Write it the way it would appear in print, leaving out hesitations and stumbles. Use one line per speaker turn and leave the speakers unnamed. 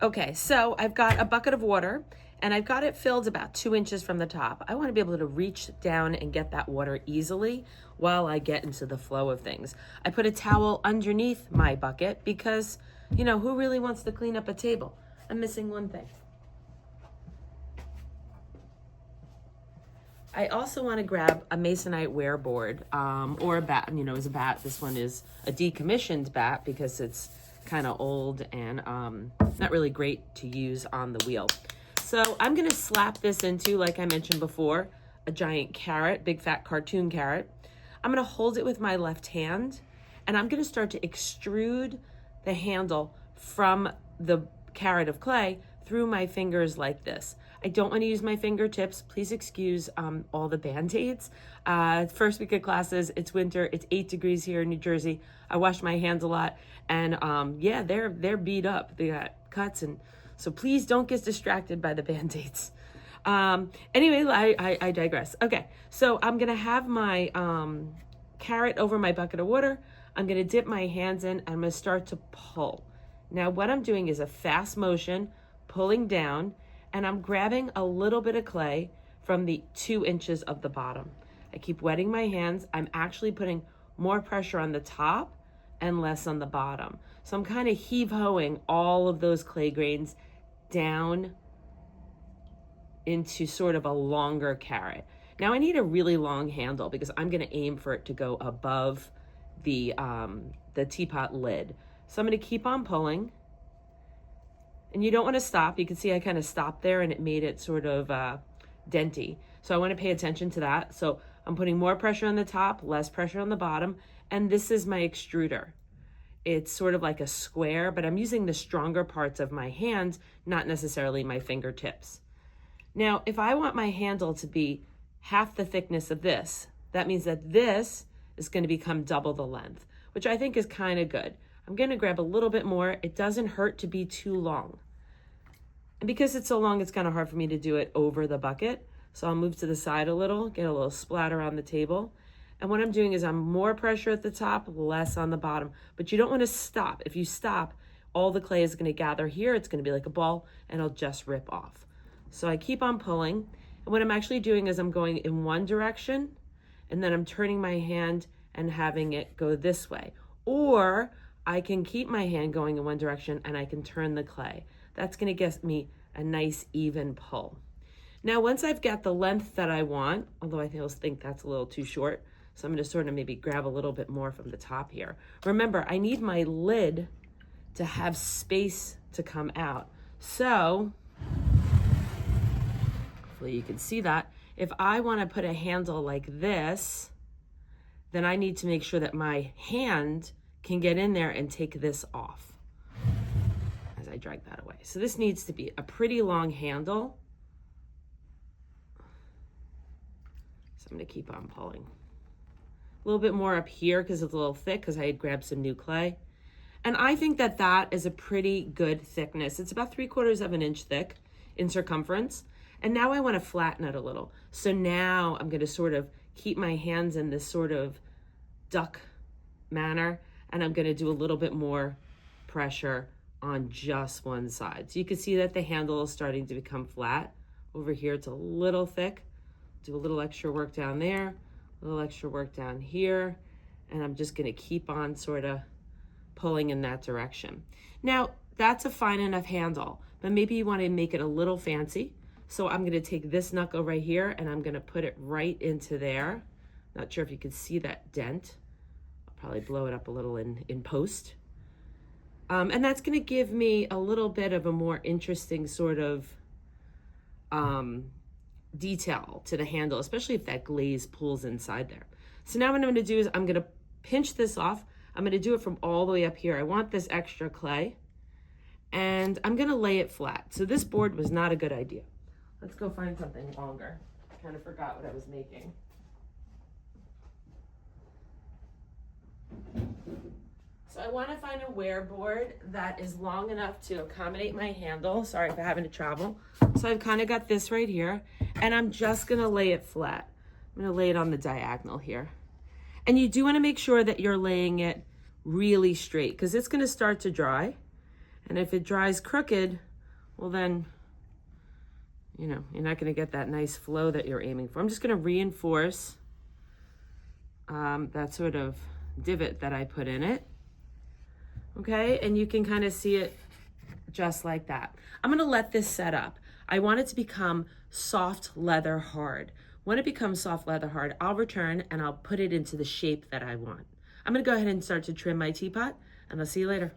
Okay, so I've got a bucket of water and I've got it filled about 2 inches from the top. I want to be able to reach down and get that water easily while I get into the flow of things. I put a towel underneath my bucket because, who really wants to clean up a table? I'm missing one thing. I also want to grab a masonite wear board or a bat. As a bat, this one is a decommissioned bat because it's kind of old and not really great to use on the wheel. So I'm going to slap this into, like I mentioned before, a giant carrot, big fat cartoon carrot. I'm going to hold it with my left hand and I'm going to start to extrude the handle from the carrot of clay through my fingers like this. I don't want to use my fingertips. Please excuse all the Band-Aids. First week of classes, it's winter, it's 8 degrees here in New Jersey. I wash my hands a lot and yeah, they're beat up. They got cuts, and so please don't get distracted by the Band-Aids. Anyway, I digress. Okay, so I'm gonna have my carrot over my bucket of water. I'm gonna dip my hands in and I'm gonna start to pull. Now what I'm doing is a fast motion, pulling down, and I'm grabbing a little bit of clay from the 2 inches of the bottom. I keep wetting my hands. I'm actually putting more pressure on the top and less on the bottom. So I'm kind of heave-hoeing all of those clay grains down into sort of a longer carrot. Now I need a really long handle because I'm gonna aim for it to go above the teapot lid. So I'm gonna keep on pulling. And you don't want to stop. You can see I kind of stopped there and it made it sort of denty. So I want to pay attention to that. So I'm putting more pressure on the top, less pressure on the bottom. And this is my extruder. It's sort of like a square, but I'm using the stronger parts of my hands, not necessarily my fingertips. Now, if I want my handle to be half the thickness of this, that means that this is going to become double the length, which I think is kind of good. I'm going to grab a little bit more. It doesn't hurt to be too long. And because it's so long, it's kind of hard for me to do it over the bucket. So I'll move to the side a little, get a little splatter on the table. And what I'm doing is I'm more pressure at the top, less on the bottom. But you don't want to stop. If you stop, all the clay is going to gather here. It's going to be like a ball and it'll just rip off. So I keep on pulling. And what I'm actually doing is I'm going in one direction and then I'm turning my hand and having it go this way. Or I can keep my hand going in one direction and I can turn the clay. That's going to get me a nice even pull. Now, once I've got the length that I want, although I think that's a little too short, so I'm going to sort of maybe grab a little bit more from the top here. Remember, I need my lid to have space to come out. So, hopefully you can see that. If I want to put a handle like this, then I need to make sure that my hand can get in there and take this off as I drag that away. So this needs to be a pretty long handle. So I'm going to keep on pulling. A little bit more up here because it's a little thick because I had grabbed some new clay. And I think that that is a pretty good thickness. It's about 3/4 of an inch thick in circumference. And now I want to flatten it a little. So now I'm going to sort of keep my hands in this sort of duck manner. And I'm going to do a little bit more pressure on just one side. So you can see that the handle is starting to become flat. Over here, it's a little thick. Do a little extra work down there, a little extra work down here. And I'm just going to keep on sort of pulling in that direction. Now, that's a fine enough handle, but maybe you want to make it a little fancy. So I'm going to take this knuckle right here and I'm going to put it right into there. Not sure if you can see that dent. Probably blow it up a little in post. And that's going to give me a little bit of a more interesting sort of detail to the handle, especially if that glaze pulls inside there. So now what I'm going to do is I'm going to pinch this off. I'm going to do it from all the way up here. I want this extra clay and I'm going to lay it flat. So this board was not a good idea. Let's go find something longer. I kind of forgot what I was making. So I want to find a wear board that is long enough to accommodate my handle. Sorry for having to travel. So I've kind of got this right here and I'm just going to lay it flat. I'm going to lay it on the diagonal here. And you do want to make sure that you're laying it really straight because it's going to start to dry. And if it dries crooked, well then, you know, you're not gonna get that nice flow that you're aiming for. I'm just gonna reinforce that sort of divot that I put in it. Okay, and you can kind of see it just like that. I'm gonna let this set up. I want it to become soft leather hard. When it becomes soft leather hard, I'll return and I'll put it into the shape that I want. I'm gonna go ahead and start to trim my teapot, and I'll see you later.